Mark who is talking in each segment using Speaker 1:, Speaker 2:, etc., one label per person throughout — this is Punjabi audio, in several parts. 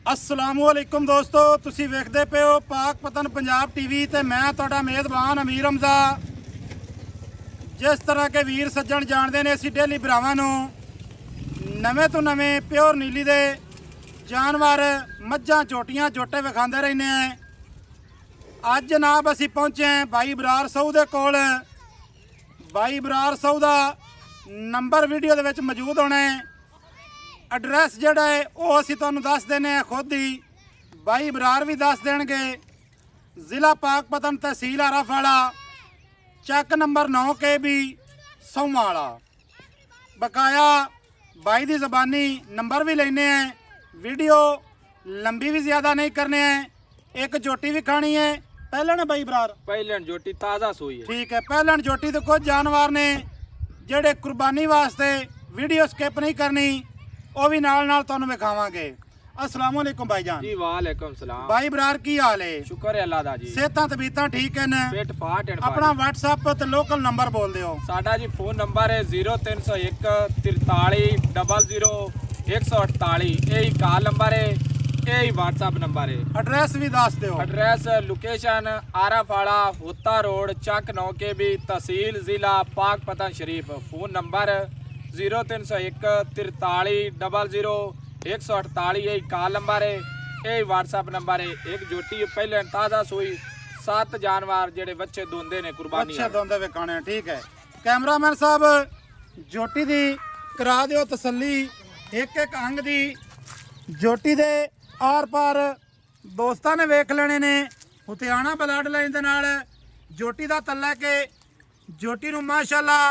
Speaker 1: अस्सलामुअलैकुम दोस्तों, तुसी वेखदे पे हो पाक पतन पंजाब टीवी ते मैं तुहाडा मेज़बान अमीर हमजा। जिस तरह के वीर सज्जण जानते ने असीं डेली भरावां नूं नवें तो नवें प्योर नीली दे जानवर मझां झोटियां झोटे विखांदे रहने हैं। अज जनाब असीं पहुंचे हैं भाई बरार साहू दे कोल। भाई बरार साहू दा नंबर वीडियो दे विच मौजूद होना है। एड्रैस जोड़ा है वो असी तुहानूं दस देने खुद ही, भाई बरार भी दस देंगे। ज़िला पाकपतन तहसील आराफाड़ा, चैक नंबर 9 के भी सौवां वाला। बकाया भाई की ज़बानी नंबर भी लेने हैं। वीडियो लंबी भी ज़्यादा नहीं करने हैं। एक जोटी भी खानी है। पहलन भाई बरार
Speaker 2: पहलन जोटी ताज़ा सूई है।
Speaker 1: ठीक है, पहलन जोटी तो कुछ जानवर ने जेडे कुर्बानी वास्ते वीडियो स्किप नहीं करनी, वो भी नाल नाल तुहानूं विखावांगे। अस्सलाम वालेकुम भाईजान
Speaker 2: जी। वालेकुम सलाम
Speaker 1: भाई बरार की हाल है?
Speaker 2: शुक्र है अल्लाह दा जी।
Speaker 1: सेहतां तबीयतां ठीक हैं?
Speaker 2: पेट फाट है।
Speaker 1: अपना व्हाट्सएप ते लोकल नंबर बोल दिओ।
Speaker 2: साडा जी फोन नंबर है 0301 43 00 148। यही कॉल नंबर है, यही व्हाट्सएप नंबर है।
Speaker 1: एड्रैस भी दस दिओ।
Speaker 2: एड्रैस लोकेशन आराफाड़ा होता रोड चक 9 के भी तहसील जिला पाकपतन शरीफ। Phone number 0301 43 00 148। यही कॉल नंबर है, यही व्हाट्सएप नंबर है। एक जोटी पहले ताज़ा सूई 7 जानवर जेडे बच्चे दोंदे ने कुर्बानी
Speaker 1: अच्छे दोंदे विकाने। ठीक है, कैमरामैन साहब जोटी दी करा दिओ तसल्ली। एक एक अंग दी जोटी दे आर पार दोस्तां ने वेख लेने ने। हुतियाना ब्लड लाइन दे नाल जोटी दा तल्ला के जोटी नूं माशाअल्लाह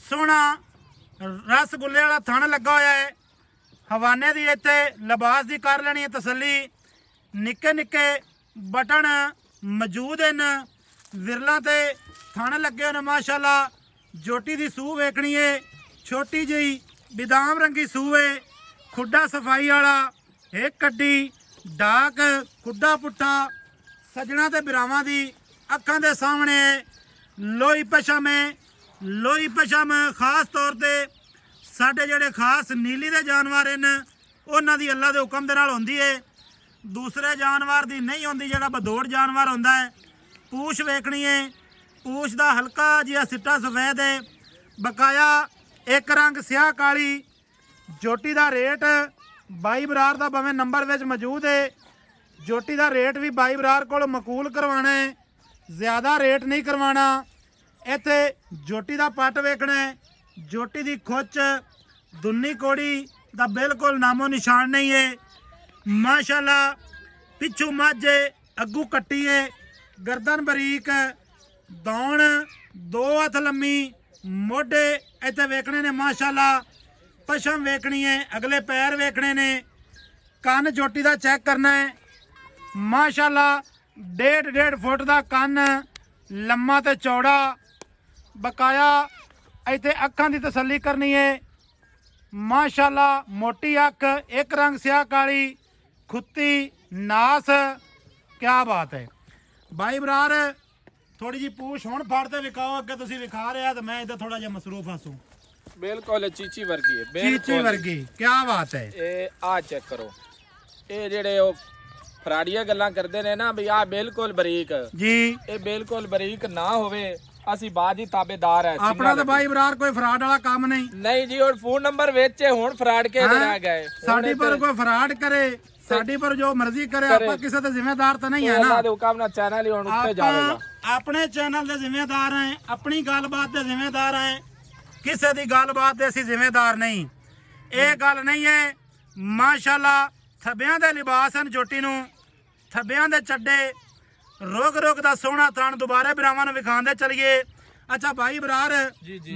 Speaker 1: सोहना रसगुल्ले वाला थण लगा होया है। हवाने दी इत्थे लिबास दी कर लेनी है तसल्ली। निक्के निक्के बटन मौजूद हैं। विरलां ते थण लगे होने माशाअल्लाह। जोटी दी सूह वेखनी है, छोटी जी बिदाम रंगी सूह है। खुड्डा सफाई वाला, एक कड्डी डाक खुड्डा पुट्ठा सजना ते बिरावां दी अखां दे सामने लोई पशम है। लोई पशम खास तौर ते साडे जेडे खास नीली दे जानवर हैं उन्हां दी अल्लाह दे हुक्म दे नाल हुंदी है। दूसरे जानवर दी नहीं होंदी। जेड़ा बदौड़ जानवर हुंदा है, पूछ वेखनी है। पूछ दा हल्का जिहा सिट्टा सफेद है। बकाया एक रंग स्याह काली। जोटी दा रेट भाई बरार दा भावें नंबर विच मौजूद है। जोटी दा रेट भी भाई बरार कोल मकूल करवाना है, ज़्यादा रेट नहीं करवाना। इत्थे जोटी दा पट वेखना है। जोटी दी खुच दुन्नी कोड़ी दा बिल्कुल नामो निशान नहीं है। माशाअल्लाह पिछू माझे अग्गू कट्टी है। गर्दन बरीक, दौण 2 हथ लम्मी, मोढे इत्थे वेखने ने माशाअल्लाह। पशम वेखनी है, अगले पैर वेखने ने। कन जोटी दा चेक करना है। माशाअल्लाह 1.5 फुट दा कन, लम्मा ते चौड़ा। बकाया इत्थे अखां दी तसल्ली करनी है। माशाअल्लाह मोटी अख, एक रंग स्याह काली, खुत्ती नास। क्या बात है भाई बरार। थोड़ी जी पूछ हुण फाड़ते विखाओ। अगे तुसीं विखा रहे तो मैं इधर थोड़ा जिहा मसरूफ हसूं।
Speaker 2: बिल्कुल चीची वर्गी है।
Speaker 1: चीची वर्गी। क्या बात है।
Speaker 2: ये आ चेक करो। ये जेडे ओ फराड़िया गल्लां करदे ने ना भी आ बिल्कुल बरीक
Speaker 1: जी,
Speaker 2: ये बिल्कुल बरीक ना होवे ਅਸੀਂ ਬਾਦ ਹੀ ਤਾਬੇਦਾਰ ਹੈ।
Speaker 1: ਆਪਣਾ ਤਾਂ ਬਾਈ ਬਰਾਰ ਕੋਈ ਫਰਾਡ ਵਾਲਾ ਕੰਮ ਨਹੀਂ।
Speaker 2: ਨਹੀਂ ਜੀ, ਹੁਣ ਫੋਨ ਨੰਬਰ ਵੇਚੇ ਹੁਣ ਫਰਾਡ ਕੇ ਰਹਿ ਗਏ।
Speaker 1: ਸਾਡੀ ਪਰ ਕੋਈ ਫਰਾਡ ਕਰੇ, ਸਾਡੀ ਪਰ ਜੋ ਮਰਜ਼ੀ ਕਰੇ, ਆਪਾਂ ਕਿਸੇ ਦਾ ਜ਼ਿੰਮੇਦਾਰ ਤਾਂ ਨਹੀਂ ਹੈ ਨਾ।
Speaker 2: ਅੱਲਾਹ ਦੇ ਹੁਕਮ ਨਾਲ ਚੈਨਲ ਹੀ ਹੁਣ ਉੱਤੇ ਜਾਵੇਗਾ।
Speaker 1: ਆਪਣੇ ਚੈਨਲ ਦੇ ਜ਼ਿੰਮੇਦਾਰ ਹਾਂ, ਆਪਣੀ ਗੱਲਬਾਤ ਦੇ ਜ਼ਿੰਮੇਦਾਰ ਹਾਂ। ਕਿਸੇ ਦੀ ਗੱਲਬਾਤ ਦੇ ਅਸੀਂ ਜ਼ਿੰਮੇਦਾਰ ਨਹੀਂ। ਇਹ ਗੱਲ ਨਹੀਂ ਹੈ। ਮਾਸ਼ਾਅੱਲਾ ਥੱਬਿਆਂ ਦੇ ਲਿਬਾਸ ਹਨ ਜੋਟੀ ਨੂੰ, ਥੱਬਿਆਂ ਦੇ ਚੱਡੇ, ਰੋਗ ਰੋਗ ਦਾ ਸੋਹਣਾ ਥਣ। ਦੁਬਾਰੇ ਬਰਾਵਾਂ ਨੂੰ ਵਿਖਾਉਂਦੇ ਚਲੀਏ। अच्छा भाई बरार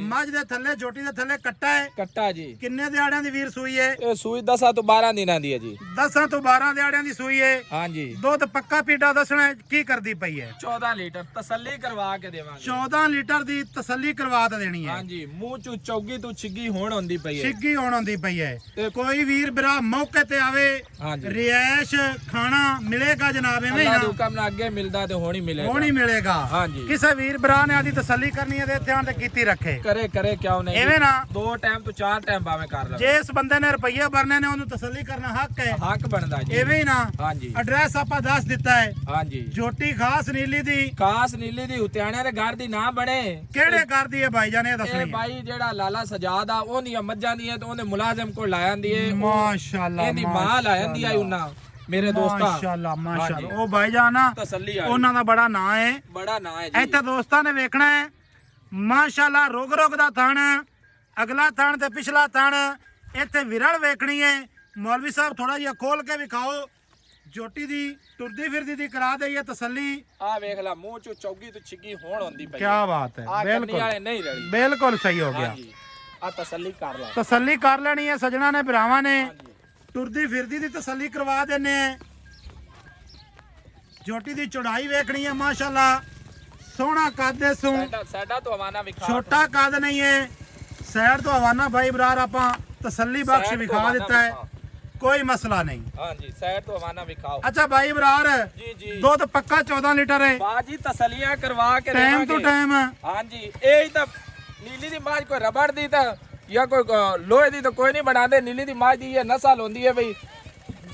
Speaker 1: मझ दे थल्ले जोटी दे थल्ले कट्टा है।
Speaker 2: कट्टा जी
Speaker 1: किन्ने दिहाड़ियां दी वीर सूई है?
Speaker 2: ये सूई 10 तो 12 दिनां दी है जी।
Speaker 1: 10 तो 12 दिहाड़ियां दी सूई है।
Speaker 2: हां जी।
Speaker 1: दुध पक्का पीटा दसना की करदी पई है? 14
Speaker 2: लीटर तसल्ली करवा के देवांगे।
Speaker 1: 14 लीटर दी तसल्ली करवा ते देनी है।
Speaker 2: हां जी। मुंह चू चौगी तू छिग्गी होण होंदी पई है।
Speaker 1: छिग्गी होण होंदी पई है। कोई वीर भरा मौके ते आवे, रियाश खाना मिलेगा जनाब? एवें ना
Speaker 2: हुकम ना अगे मिलदा ते होणी मिलेगा।
Speaker 1: होणी मिलेगा।
Speaker 2: हां जी।
Speaker 1: किसे वीर भरा ने आदी तसल्ली ਕਰਨੀ ਹੈ ਤੇ ਇੱਥੇ ਆਣ ਤੇ ਕੀਤੀ ਰੱਖੇ
Speaker 2: ਕਰੇ ਕਿਉਂ ਨਹੀਂ
Speaker 1: ਐਵੇਂ ਨਾ
Speaker 2: 2 ਟਾਈਮ ਤੋਂ 4 ਟਾਈਮ ਭਾਵੇਂ ਕਰ ਲਵੇ
Speaker 1: ਜੇ ਇਸ ਬੰਦੇ ਨੇ ਰੁਪਈਏ ਭਰਨੇ ਨੇ ਉਹਨੂੰ ਤਸੱਲੀ ਕਰਨਾ ਹੱਕ ਹੈ
Speaker 2: ਹੱਕ ਬਣਦਾ ਜੀ
Speaker 1: ਐਵੇਂ ਹੀ ਨਾ
Speaker 2: ਹਾਂਜੀ
Speaker 1: ਐਡਰੈਸ ਆਪਾਂ ਦੱਸ ਦਿੱਤਾ ਹੈ
Speaker 2: ਹਾਂਜੀ
Speaker 1: ਜੋਟੀ ਖਾਸ ਨੀਲੀ ਦੀ
Speaker 2: ਖਾਸ ਨੀਲੀ ਦੀ ਹੁਤਿਆਣਿਆਂ ਦੇ ਘਰ ਦੀ ਨਾ ਬਣੇ
Speaker 1: ਕਿਹੜੇ ਕਰਦੀ ਹੈ ਭਾਈ ਜਾਨ ਇਹ ਦੱਸਣੀ
Speaker 2: ਇਹ
Speaker 1: ਹੈ।
Speaker 2: ਬਾਈ ਜਿਹੜਾ ਲਾਲਾ ਸਜਾਦ ਆ ਉਹਦੀਆਂ ਮੱਝਾਂ ਦੀ ਤੇ ਉਹਨੇ ਮੁਲਾਜ਼ਮ ਕੋਲ ਲਾ ਜਾਂਦੀ ਏ
Speaker 1: ਮਾਸ਼ਾਅੱਲਾ
Speaker 2: ਇਹਦੀ ਮਾਂ ਲਾ ਜਾਂਦੀ ਆ ਉਹਨਾਂ ਮੇਰੇ ਦੋਸਤਾਂ
Speaker 1: ਮਾਸ਼ਾਅੱਲਾ ਮਾਸ਼ਾਅੱਲਾ ਉਹ ਭਾਈ ਜਾਨ ਨਾ
Speaker 2: ਤਸੱਲੀ ਆ
Speaker 1: ਉਹਨਾਂ ਦਾ ਬੜਾ ਨਾਂ ਹੈ
Speaker 2: ਬੜਾ ਨਾਂ ਹੈ ਜੀ
Speaker 1: ਇੱਥੇ ਦੋਸਤਾਂ ਨੇ ਵੇਖਣਾ ਹੈ ਮਾਸ਼ਾਅੱਲਾ ਰੁਗ ਦਾ ਥਣ ਅਗਲਾ ਥਣ ਤੇ ਪਿਛਲਾ ਥਣ ਇੱਥੇ ਵਿਰਲ ਵੇਖਣੀ ਹੈ ਮੌਲਵੀ ਸਾਹਿਬ ਥੋੜਾ ਜਿਹਾ ਖੋਲ ਕੇ ਵਿਖਾਓ ਜੋਟੀ ਦੀ ਟੁਰਦੀ ਫਿਰਦੀ ਦੀ ਕਰਾ ਦਈਏ ਤਸੱਲੀ
Speaker 2: ਆ ਵੇਖ ਲੈ ਮੂੰਹ ਚੋਂ ਚੌਗੀ ਤੋਂ ਛਿੱਗੀ ਹੋਣ ਹੁੰਦੀ ਪਈ
Speaker 1: ਕੀ ਬਾਤ ਹੈ
Speaker 2: ਆ ਕੰਨੀ
Speaker 1: ਬਿਲਕੁਲ
Speaker 2: ਵਾਲੇ ਨਹੀਂ ਰਲੀ
Speaker 1: ਬਿਲਕੁਲ ਸਹੀ ਹੋ ਗਿਆ
Speaker 2: ਹਾਂਜੀ ਆ ਤਸੱਲੀ ਕਰ ਲੈ
Speaker 1: ਤਸੱਲੀ ਕਰ ਲੈਣੀ ਹੈ ਸਜਣਾ ਨੇ ਭਰਾਵਾਂ ਨੇ ਟੁਰਦੀ ਫਿਰਦੀ ਦੀ ਤਸੱਲੀ ਕਰਵਾ ਦਿੰਨੇ ਆ ਜੋਟੀ ਦੀ ਚੌੜਾਈ ਵੇਖਣੀ ਹੈ ਮਾਸ਼ਾਅੱਲਾ ਸੋਹਣਾ ਕੱਦ ਹੈ ਸੂ
Speaker 2: ਸਾਡਾ ਤੋਂ ਹਵਾਨਾ ਵਿਖਾ
Speaker 1: ਛੋਟਾ ਕੱਦ ਨਹੀਂ ਹੈ ਸਾਈਡ ਤੋਂ ਹਵਾਨਾ ਭਾਈ ਬਰਾਰ ਆਪਾਂ ਤਸੱਲੀ ਬਖਸ਼ ਵਿਖਾ ਦਿੱਤਾ ਹੈ ਕੋਈ ਮਸਲਾ ਨਹੀਂ
Speaker 2: ਹਾਂਜੀ ਸਾਈਡ ਤੋਂ ਹਵਾਨਾ ਵਿਖਾਓ
Speaker 1: ਅੱਛਾ ਭਾਈ ਬਰਾਰ
Speaker 2: ਜੀ ਜੀ
Speaker 1: ਦੁੱਧ ਪੱਕਾ 14 ਲੀਟਰ ਹੈ
Speaker 2: ਬਾਜੀ ਤਸੱਲੀਆਂ ਕਰਵਾ ਕੇ
Speaker 1: ਟਾਈਮ ਤੋਂ ਟਾਈਮ
Speaker 2: ਹਾਂਜੀ ਇਹ ਹੀ ਤਾਂ ਨੀਲੀ ਦੀ ਮਾਝ ਕੋਈ ਰਬੜ ਦੀ ਤਾਂ ਜਾਂ ਕੋਈ ਲੋਹੇ ਦੀ ਤਾਂ ਕੋਈ ਨਹੀਂ ਬਣਾਉਂਦੇ ਨੀਲੀ ਦੀ ਮਾਝ ਦੀ ਇਹ ਨਸਲ ਹੁੰਦੀ ਹੈ ਬਈ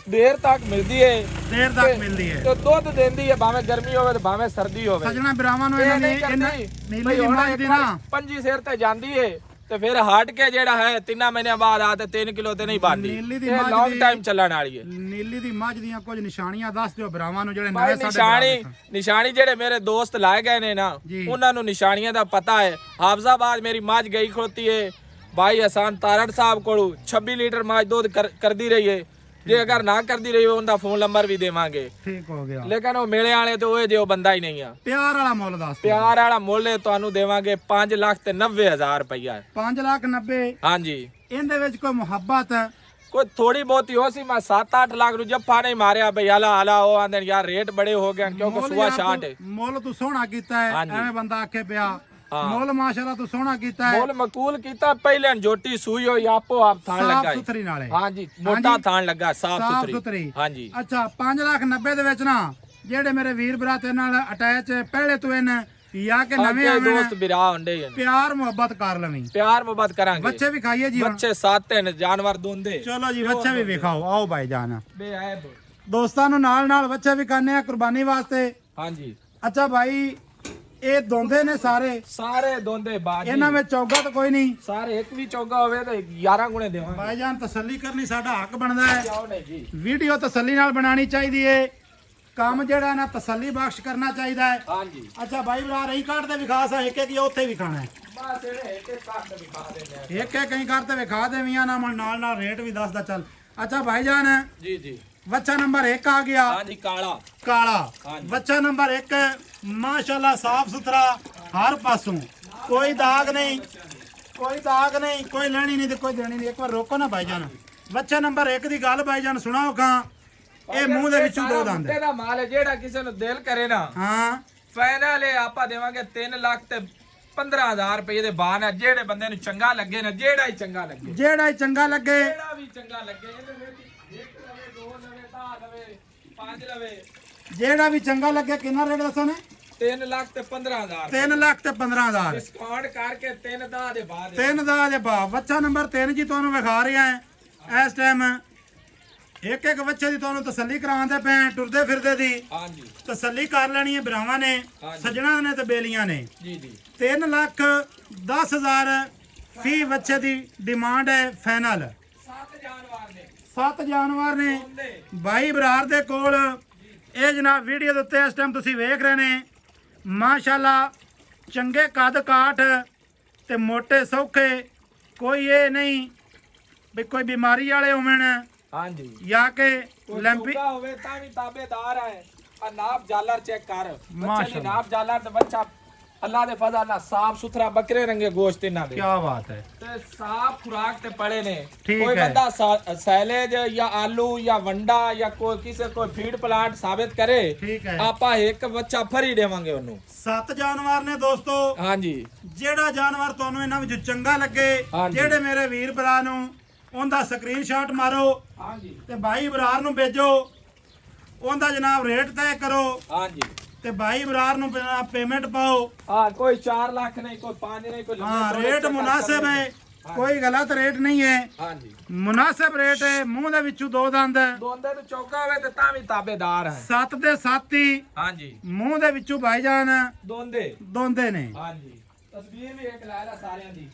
Speaker 2: ਦੇਰ ਤੱਕ ਮਿਲਦੀ ਹੈ
Speaker 1: ਦੇਰ ਤੱਕ ਮਿਲਦੀ ਹੈ
Speaker 2: ਤੇ ਦੁੱਧ ਦਿੰਦੀ ਹੈ ਭਾਵੇਂ ਗਰਮੀ ਹੋਵੇ ਤੇ ਭਾਵੇਂ ਸਰਦੀ ਹੋਵੇ
Speaker 1: ਸਜਣਾ ਬਰਾਵਾਂ ਨੂੰ ਇਹਨਾਂ ਨੇ ਨੀਲੀ ਦੀ ਮਾਝ ਦੀ ਨਾ
Speaker 2: ਪੰਜੀ ਸਿਰ ਤੇ ਜਾਂਦੀ ਹੈ ਤੇ ਫਿਰ ਹਟ ਕੇ ਜਿਹੜਾ ਹੈ 3 ਮਹੀਨਿਆਂ ਬਾਅਦ ਆ ਤੇ 3 ਕਿਲੋ ਤੇ ਨਹੀਂ ਬਣਦੀ
Speaker 1: ਨੀਲੀ ਦੀ
Speaker 2: ਇਹ
Speaker 1: ਮੱਝ
Speaker 2: ਲੌਂਗ
Speaker 1: ਦੀ-
Speaker 2: ਟਾਈਮ ਚੱਲਣ ਵਾਲੀ ਹੈ
Speaker 1: ਨੀਲੀ ਦੀ ਮੱਝ ਦੀਆਂ ਕੁਝ ਨਿਸ਼ਾਨੀਆਂ ਦੱਸ ਦਿਓ ਬਰਾਵਾਂ ਨੂੰ ਜਿਹੜੇ
Speaker 2: ਭਾਈ
Speaker 1: ਨਵੇਂ ਸਾਡੇ
Speaker 2: ਨਿਸ਼ਾਨੀ ਜਿਹੜੇ ਮੇਰੇ ਦੋਸਤ ਲਾਏ ਗਏ ਨੇ ਨਾ
Speaker 1: ਜੀ।
Speaker 2: ਉਹਨਾਂ ਨੂੰ ਨਿਸ਼ਾਨੀਆਂ ਦਾ ਪਤਾ ਹੈ ਹਾਫਜ਼ਾਬਾਦ ਮੇਰੀ ਮੱਝ ਗਈ ਖਲੋਤੀ ਹੈ ਭਾਈ ਹਸਨ ਤਾਰੜ ਸਾਹਿਬ ਕੋਲੋਂ 26 ਲੀਟਰ ਮੱਝ ਦੁੱਧ ਕਰਦੀ ਰਹੀ ਹੈ ਜੇ ਅਗਰ ਨਾ ਕਰਦੀ ਰਹੀ ਉਹਦਾ ਫੋਨ ਨੰਬਰ ਵੀ ਦੇਵਾਂਗੇ
Speaker 1: ਠੀਕ ਹੋ ਗਿਆ
Speaker 2: ਲੇਕਿਨ ਉਹ ਮੇਲੇ ਵਾਲੇ ਤੇ ਉਹ ਜੇ ਉਹ ਬੰਦਾ ਹੀ ਨਹੀਂ ਆ
Speaker 1: ਪਿਆਰ ਵਾਲਾ ਮੁੱਲ ਦੱਸ ਦਿਓ।
Speaker 2: ਪਿਆਰ ਵਾਲਾ ਮੁੱਲ ਤੁਹਾਨੂੰ ਦੇਵਾਂਗੇ 5,90,000 ਰੁਪਇਆ
Speaker 1: 5,90,000
Speaker 2: ਹਾਂਜੀ
Speaker 1: ਇਹਦੇ ਵਿੱਚ ਕੋਈ ਮੁਹੱਬਤ
Speaker 2: ਕੋਈ ਥੋੜੀ ਬਹੁਤੀ ਹੋ ਸੀ ਮੈਂ 7-8 ਲੱਖ ਨੂੰ ਜੱਫਾ ਨਹੀਂ ਮਾਰਿਆ ਬਈ ਆਲਾ ਉਹ ਆਂਦੇ ਯਾਰ ਰੇਟ ਬੜੇ ਹੋ ਗਏ ਕਿਉਂਕਿ
Speaker 1: ਮੁੱਲ
Speaker 2: ਸੁਆ
Speaker 1: ਯਾਰ
Speaker 2: ਸ਼ਾਟ ਹੈ
Speaker 1: ਮੁੱਲ ਤੂੰ ਸੋਹਣਾ ਕੀਤਾ ਹੈ
Speaker 2: ਹਾਂਜੀ।
Speaker 1: ਐਵੇਂ ਬੰਦਾ ਆਖੇ ਪਿਆ
Speaker 2: ਹਾਂ।
Speaker 1: ਮੁੱਲ ਮਾਸ਼ਾਅੱਲਾ ਤੂੰ ਸੋਹਣਾ ਕੀਤਾ ਹੈ
Speaker 2: ਮੁੱਲ ਮਕੂਲ ਕੀਤਾ ਪਹਿਲੇ ਜੋਟੀ ਸੂਈ ਹੋਈ ਆਪੋ ਆਪ ਥਾਣ
Speaker 1: ਸਾਫ
Speaker 2: ਲੱਗਾ
Speaker 1: ਸੁਥਰੀ ਨਾਲੇ
Speaker 2: ਹਾਂਜੀ ਮੋਟਾ ਥਾਣ ਲੱਗਾ ਸਾਫ
Speaker 1: ਸਾਫ
Speaker 2: ਸੁਥਰੀ
Speaker 1: ਸੁਥਰੀ
Speaker 2: ਹਾਂਜੀ
Speaker 1: ਅੱਛਾ 5,90,000 ਦੇ ਵਿੱਚ ਨਾ ਜਿਹੜੇ ਮੇਰੇ ਵੀਰ ਭਰਾ ਨਾਲ ਅਟੈਚ ਪਹਿਲੇ ਤੋਂ ਇਹਨਾਂ ਜਾਂ ਕਿ ਨਵੇਂ
Speaker 2: ਅੱਗੇ
Speaker 1: ਆਵੇਂ
Speaker 2: ਦੋਸਤ ਬਿਰਾ ਹੁੰਦੇ ਨੇ
Speaker 1: ਪਿਆਰ ਮੁਹੱਬਤ ਕਰ ਲਵੀਂ
Speaker 2: ਪਿਆਰ ਮੁਹੱਬਤ ਕਰਾਂਗੇ
Speaker 1: ਬੱਚੇ ਵੀ ਖਾਈਏ ਜੀ ਹੁਣ।
Speaker 2: ਬੱਚੇ 7 ਨੇ ਜਾਨਵਰ ਦੋਂਦੇ
Speaker 1: ਚਲੋ ਜੀ ਬੱਚੇ ਵੀ ਵਿਖਾਓ ਆਓ ਭਾਈ ਜਾਨ
Speaker 2: ਬੇਅਬ
Speaker 1: ਦੋਸਤਾਂ ਨੂੰ ਨਾਲ ਬੱਚੇ ਵੀ ਕਰਨੇ ਆ ਕੁਰਬਾਨੀ ਵਾਸਤੇ
Speaker 2: ਹਾਂਜੀ
Speaker 1: ਅੱਛਾ ਭਾਈ ਇਹ ਦੋਂਦੇ ਨੇ
Speaker 2: ਸਾਰੇ ਦੋਂਦੇ ਬਾਜੀ
Speaker 1: ਇਹਨਾਂ ਵਿੱਚ ਚੌਗਾ ਤਾਂ ਕੋਈ ਨਹੀਂ
Speaker 2: ਸਾਰੇ ਇੱਕ ਵੀ ਚੌਗਾ ਹੋਵੇ ਤੇ 11 ਗੁਣੇ ਦੇਵਾਂਗੇ
Speaker 1: ਭਾਈ ਜਾਨ ਤਸੱਲੀ ਕਰਨੀ ਸਾਡਾ ਹੱਕ ਬਣਦਾ ਹੈ
Speaker 2: ਕਿਉਂ ਨਹੀਂ ਜੀ
Speaker 1: ਵੀਡੀਓ ਤਸੱਲੀ ਨਾਲ ਬਣਾਉਣੀ ਚਾਹੀਦੀ ਏ ਕੰਮ ਜਿਹੜਾ ਨਾ ਤਸੱਲੀ ਬਖਸ਼ ਕਰਨਾ ਚਾਹੀਦਾ ਹੈ
Speaker 2: ਹਾਂਜੀ
Speaker 1: ਅੱਛਾ ਭਾਈ ਬਰਾ ਰਹੀ ਕਾਰਡ ਤੇ ਵਿਖਾ ਸਾ ਇੱਕ ਹੀ ਉੱਥੇ ਵੀ ਖਾਣਾ ਹੈ
Speaker 2: ਬਸ ਇਹਨੇ ਇੱਕ ਕੱਟ ਦਿਖਾ ਦੇਣਾ
Speaker 1: ਇੱਕ ਕਈ ਕਾਰਡ ਤੇ ਵਿਖਾ ਦੇਵੀਆਂ ਨਾ ਨਾਲ ਰੇਟ ਵੀ ਦੱਸਦਾ ਚੱਲ ਅੱਛਾ ਭਾਈ ਜਾਨ
Speaker 2: ਜੀ ਜੀ
Speaker 1: ਬੱਚਾ ਨੰਬਰ 1 ਆ ਗਿਆ
Speaker 2: ਹਾਂਜੀ ਕਾਲਾ
Speaker 1: ਕਾਲਾ
Speaker 2: ਹਾਂਜੀ।
Speaker 1: ਬੱਚਾ ਨੰਬਰ 1 ਮਾਸ਼ਾਅੱਲਾ ਸਾਫ ਸੁਥਰਾ ਹਰ ਪਾਸੋਂ ਕੋਈ ਦਾਗ ਨਹੀਂ ਕੋਈ ਲੈਣੀ ਨਹੀਂ ਤੇ ਕੋਈ ਦੇਣੀ ਨਹੀਂ ਇੱਕ ਵਾਰ ਰੋਕੋ ਨਾ ਭਾਈ ਜਾਨ ਬੱਚਾ ਨੰਬਰ 1 ਦੀ ਗੱਲ ਭਾਈ ਜਾਨ ਸੁਣਾਓ ਖਾਂ ਇਹ ਮੂੰਹ ਦੇ ਵਿੱਚੋਂ ਦੋ ਦੰਦ
Speaker 2: ਇਹਦਾ ਮਾਲ ਹੈ ਜਿਹੜਾ ਕਿਸੇ ਨੂੰ ਦਿਲ ਕਰੇ ਨਾ
Speaker 1: ਹਾਂ
Speaker 2: ਫਾਈਨਲ ਇਹ ਆਪਾਂ ਦੇਵਾਂਗੇ 3 ਲੱਖ ਤੇ 15,000 ਰੁਪਏ ਦੇ ਬਾਅਦ ਹੈ ਜਿਹੜੇ ਬੰਦੇ ਨੂੰ ਚੰਗਾ ਲੱਗੇ ਨਾ ਜਿਹੜਾ ਹੀ ਚੰਗਾ ਲੱਗੇ
Speaker 1: ਜਿਹੜਾ ਹੀ ਚੰਗਾ ਲੱਗੇ
Speaker 2: ਜਿਹੜਾ ਵੀ ਚੰਗਾ ਲੱਗੇ ਇਹਦੇ ਵਿੱਚ 1 ਲਵੇ 2 ਲਵੇ 10 ਲਵੇ 5 ਲਵੇ
Speaker 1: ਜਿਹੜਾ ਵੀ ਚੰਗਾ ਲੱਗੇ ਕਿੰਨਾ ਰੇਟ ਦੱਸੋ ਨੇ
Speaker 2: 3 ਲੱਖ ਤੇ 15,000
Speaker 1: 3 ਲੱਖ ਤੇ 15,000
Speaker 2: ਡਿਸਕਾਊਂਟ ਕਰਕੇ 3 ਦਾ ਦੇ ਬਾਅਦ
Speaker 1: 3 ਦਾ ਦੇ ਬਾ ਬੱਚਾ ਨੰਬਰ 3 ਜੀ ਤੁਹਾਨੂੰ ਵਿਖਾ ਰਿਹਾ ਹੈ ਇਸ ਟਾਈਮ ਇੱਕ ਬੱਚੇ ਦੀ ਤੁਹਾਨੂੰ ਤਸੱਲੀ ਕਰਾਉਂਦੇ ਪਏ ਟੁਰਦੇ ਫਿਰਦੇ ਦੀ
Speaker 2: ਹਾਂਜੀ
Speaker 1: ਤਸੱਲੀ ਕਰ ਲੈਣੀ ਹੈ ਭਰਾਵਾਂ ਨੇ ਸੱਜਣਾ ਨੇ ਤੇ ਬੇਲੀਆਂ ਨੇ
Speaker 2: ਜੀ ਜੀ
Speaker 1: 3,10,000 ਫੀ ਬੱਚੇ ਦੀ ਡਿਮਾਂਡ ਹੈ ਫਾਈਨਲ
Speaker 2: 7 ਜਾਨਵਰ ਨੇ
Speaker 1: 7 ਜਾਨਵਰ ਨੇ
Speaker 2: ਹੁੰਦੇ
Speaker 1: ਬਾਈ ਬਰਾਰ ਦੇ ਕੋਲ ਇਹ ਜਨਾਬ ਵੀਡੀਓ ਦੇ ਉੱਤੇ ਇਸ ਟਾਈਮ ਤੁਸੀਂ ਵੇਖ ਰਹੇ ਨੇ ਮਾਸ਼ਾਅੱਲਾ ਚੰਗੇ ਕੱਦ ਕਾਠ ਤੇ ਮੋਟੇ ਸੌਖੇ ਕੋਈ ਇਹ ਨਹੀਂ ਵੀ ਕੋਈ ਬਿਮਾਰੀ ਵਾਲੇ ਹੋਵਣ
Speaker 2: ਹਾਂਜੀ
Speaker 1: ਜਾਂ ਕਿ
Speaker 2: ਕੋਈ
Speaker 1: ਲੰਬੀ
Speaker 2: ਚੌਗਾ ਹੋਵੇ ਤਾਂ ਵੀ ਤਾਬੇਦਾਰ ਹੈ ਆ ਨਾਪ ਜਾਲਰ ਚੈੱਕ ਕਰ ਬੱਚੇ ਦੀ
Speaker 1: ਮਾਸ਼ਾਅੱਲਾ।
Speaker 2: ਨਾਪ ਜਾਲਰ ਤੇ ਬੱਚਾ ਅੱਲਾ ਦੇ ਫਜ਼ਲ ਨਾਲ ਸਾਫ ਸੁਥਰਾ ਬੱਕਰੇ ਰੰਗੇ ਗੋਸ਼ਤ ਇਹਨਾਂ ਦੇ
Speaker 1: ਕੀ ਬਾਤ ਹੈ
Speaker 2: ਤੇ ਸਾਫ ਖੁਰਾਕ ਤੇ ਪੜੇ ਨੇ
Speaker 1: ਠੀਕ
Speaker 2: ਕੋਈ
Speaker 1: ਹੈ।
Speaker 2: ਬੰਦਾ ਸੈਲੇਜ ਜਾਂ ਆਲੂ ਜਾਂ ਵੰਡਾ ਜਾਂ ਕੋਈ ਕਿਸੇ ਕੋਈ ਫੀਡ ਪਲਾਂਟ ਸਾਬਿਤ ਕਰੇ
Speaker 1: ਠੀਕ ਹੈ
Speaker 2: ਆਪਾਂ ਇੱਕ ਬੱਚਾ ਫਰੀ ਦੇਵਾਂਗੇ ਉਹਨੂੰ
Speaker 1: 7 ਜਾਨਵਰ ਨੇ ਦੋਸਤੋ
Speaker 2: ਹਾਂਜੀ
Speaker 1: ਜਿਹੜਾ ਜਾਨਵਰ ਤੁਹਾਨੂੰ ਇਹਨਾਂ ਵਿੱਚ ਚੰਗਾ ਲੱਗੇ
Speaker 2: ਹਾਂਜੀ।
Speaker 1: ਜਿਹੜੇ ਮੇਰੇ ਵੀਰ ਭਰਾ ਨੂੰ ਉਹਦਾ ਸਕਰੀਨਸ਼ਾਟ ਮਾਰੋ
Speaker 2: ਹਾਂਜੀ
Speaker 1: ਤੇ ਭਾਈ ਬਰਾਰ ਨੂੰ ਭੇਜੋ ਉਹਦਾ ਜਨਾਬ ਰੇਟ ਤੈਅ ਕਰੋ
Speaker 2: ਹਾਂਜੀ
Speaker 1: ਤੇ ਭਾਈ ਬਰਾਰ ਨੂੰ ਪੇਮੈਂਟ ਪਾਓ।
Speaker 2: ਹਾਂ ਕੋਈ 4 ਲੱਖ ਨਹੀਂ, ਕੋਈ 5 ਨਹੀਂ, ਕੋਈ
Speaker 1: हाँ रेट मुनासिब है, कोई गलत रेट नहीं है,
Speaker 2: ਹਾਂਜੀ
Speaker 1: मुनासिब रेट है। मुंह दे विचों दो दंद,
Speaker 2: ਦੋਂਦੇ ਨੂੰ ਚੌਕਾ ਹੋਵੇ ਤੇ ਤਾਂ ਵੀ ਤਾਬੇਦਾਰ ਹੈ।
Speaker 1: 7 ਦੇ 7 ही
Speaker 2: ਹਾਂਜੀ
Speaker 1: ਮੂੰਹ ਦੇ ਵਿੱਚੋਂ ਭਾਈਜਾਨ
Speaker 2: ਦੋਂਦੇ
Speaker 1: ਦੋਂਦੇ ਨੇ।
Speaker 2: ਹਾਂਜੀ ਤਸਵੀਰ ਵੀ ਇੱਕ ਲੈ ਲੈ ਸਾਰਿਆਂ ਦੀ,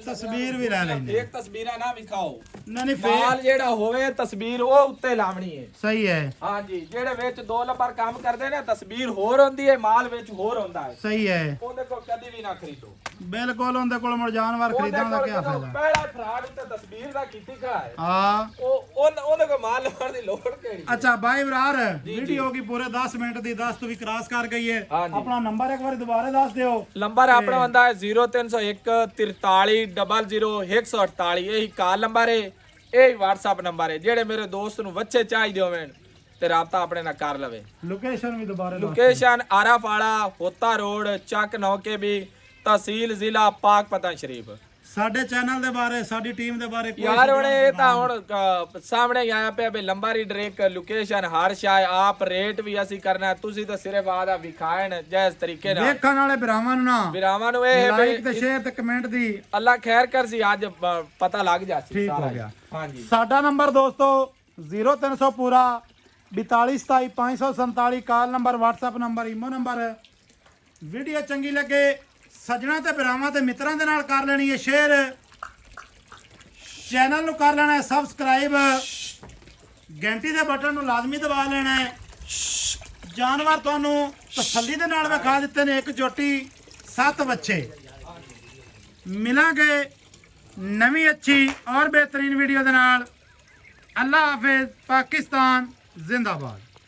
Speaker 1: ਤਸਵੀਰ ਵੀ ਲੈ ਲੈਂਦੇ।
Speaker 2: ਇੱਕ ਤਸਵੀਰਾਂ ਨਾ ਵਿਖਾਓ,
Speaker 1: ਨਹੀਂ
Speaker 2: ਮਾਲ ਜਿਹੜਾ ਹੋਵੇ ਤਸਵੀਰ ਉਹ ਉੱਤੇ ਲਾਵਣੀ ਹੈ।
Speaker 1: ਸਹੀ ਹੈ,
Speaker 2: ਹਾਂਜੀ ਜਿਹੜੇ ਵਿੱਚ 2 ਨੰਬਰ ਕੰਮ ਕਰਦੇ ਨੇ ਤਸਵੀਰ ਹੋਰ ਹੁੰਦੀ ਹੈ, ਮਾਲ ਵਿੱਚ ਹੋਰ ਹੁੰਦਾ ਹੈ।
Speaker 1: ਸਹੀ ਹੈ,
Speaker 2: ਉਹਦੇ ਕੋਲ ਕਦੀ ਵੀ ਨਾ ਖਰੀਦੋ।
Speaker 1: ਬਿਲਕੁਲ ਉਹਦੇ ਕੋਲ ਮੁੜ ਜਾਨਵਰ ਖਰੀਦਣ ਦਾ ਕੀ ਫਾਇਦਾ।
Speaker 2: ਪਹਿਲਾ ਫਰਾਡ ਉੱਤੇ ਤਸਵੀਰ ਦਾ ਕੀਤੀ ਖੜਾ ਹੈ।
Speaker 1: ਹਾਂ
Speaker 2: ਉਹਦੇ ਕੋਲ ਮਾਲ ਲੈਣ ਦੀ ਲੋੜ ਕਿਹੜੀ।
Speaker 1: अच्छा भाई बरार वीडियो की पूरे 10 मिनट दी 10 तो भी क्रॉस कर गई है।
Speaker 2: हाँ जी।
Speaker 1: अपना नंबर एक बार दोबारा दस दियो।
Speaker 2: ਨੰਬਰ ਆਪਣਾ ਹੁੰਦਾ ਹੈ 0301 43 00 148। ਇਹੀ ਕਾਲ ਨੰਬਰ ਹੈ, ਇਹ WhatsApp ਨੰਬਰ ਹੈ। ਜਿਹੜੇ ਮੇਰੇ ਦੋਸਤ ਨੂੰ ਬੱਚੇ ਚਾਹੀਦੇ ਹੋਣ ਤੇ ਰਾਬਤਾ ਆਪਣੇ ਨਾਲ ਕਰ ਲਵੇ।
Speaker 1: लोकेशन भी दोबारा
Speaker 2: ਲੋਕੇਸ਼ਨ ਆਰਾਫਾੜਾ ਹੋਤਾ ਰੋਡ ਚੱਕ ਨੌਕੇ ਵੀ ਤਹਿਸੀਲ ਜ਼ਿਲ੍ਹਾ ਪਾਕਪਤਨ ਸ਼ਰੀਫ।
Speaker 1: ਸਾਡੇ ਚੈਨਲ ਦੇ ਬਾਰੇ ਸਾਡੀ ਟੀਮ ਦੇ ਬਾਰੇ
Speaker 2: ਯਾਰ ਹੁਣ ਇਹ ਤਾਂ ਹੁਣ ਸਾਹਮਣੇ ਹੀ ਆਇਆ ਪਿਆ ਵੀ ਲੰਬਾ ਰੀਡਰ ਇੱਕ ਲੋਕੇਸ਼ਨ ਹਰ ਸ਼ਾਇ ਆਪ ਰੇਟ ਵੀ ਅਸੀਂ ਕਰਨਾ, ਤੁਸੀਂ ਤਾਂ ਸਿਰਫ ਆਦਾ ਵਿਖਾਣ ਜਾਇਜ਼ ਤਰੀਕੇ ਨਾਲ
Speaker 1: ਵੇਖਣ ਵਾਲੇ ਭਰਾਵਾਂ ਨੂੰ ਨਾ
Speaker 2: ਵਿਰਾਵਾਂ ਨੂੰ ਇਹ
Speaker 1: ਲਾਈਕ ਤੇ ਸ਼ੇਅਰ ਤੇ ਕਮੈਂਟ ਦੀ
Speaker 2: ਅੱਲਾ ਖੈਰ ਕਰ ਸੀ ਅੱਜ ਪਤਾ ਲੱਗ ਜਾ ਸੀ
Speaker 1: ਠੀਕ
Speaker 2: ਸਾਰਾ
Speaker 1: ਹੋ ਗਿਆ।
Speaker 2: ਹਾਂਜੀ
Speaker 1: ਸਾਡਾ ਨੰਬਰ ਦੋਸਤੋ 0300 ਪੂਰਾ 4227 547 call number WhatsApp number imo number. Video ਚੰਗੀ ਲੱਗੇ ਸੱਜਣਾ ਤੇ ਭਰਾਵਾਂ ਤੇ ਮਿੱਤਰਾਂ ਦੇ ਨਾਲ ਕਰ ਲੈਣੀ ਹੈ ਸ਼ੇਅਰ, ਚੈਨਲ ਨੂੰ ਕਰ ਲੈਣਾ ਹੈ ਸਬਸਕ੍ਰਾਈਬ, ਘੰਟੀ ਦੇ ਬਟਨ ਨੂੰ ਲਾਜ਼ਮੀ ਦਬਾ ਲੈਣਾ ਹੈ। ਜਾਨਵਰ ਤੁਹਾਨੂੰ ਤਸੱਲੀ ਦੇ ਨਾਲ ਵਿਖਾ ਦਿੱਤੇ ਨੇ, ਇੱਕ ਝੋਟੀ 7 ਬੱਚੇ। ਮਿਲਾਂਗੇ ਨਵੀਂ ਅੱਛੀ ਔਰ ਬਿਹਤਰੀਨ ਵੀਡੀਓ ਦੇ ਨਾਲ। ਅੱਲਾ ਹਾਫਿਜ਼, ਪਾਕਿਸਤਾਨ ਜ਼ਿੰਦਾਬਾਦ।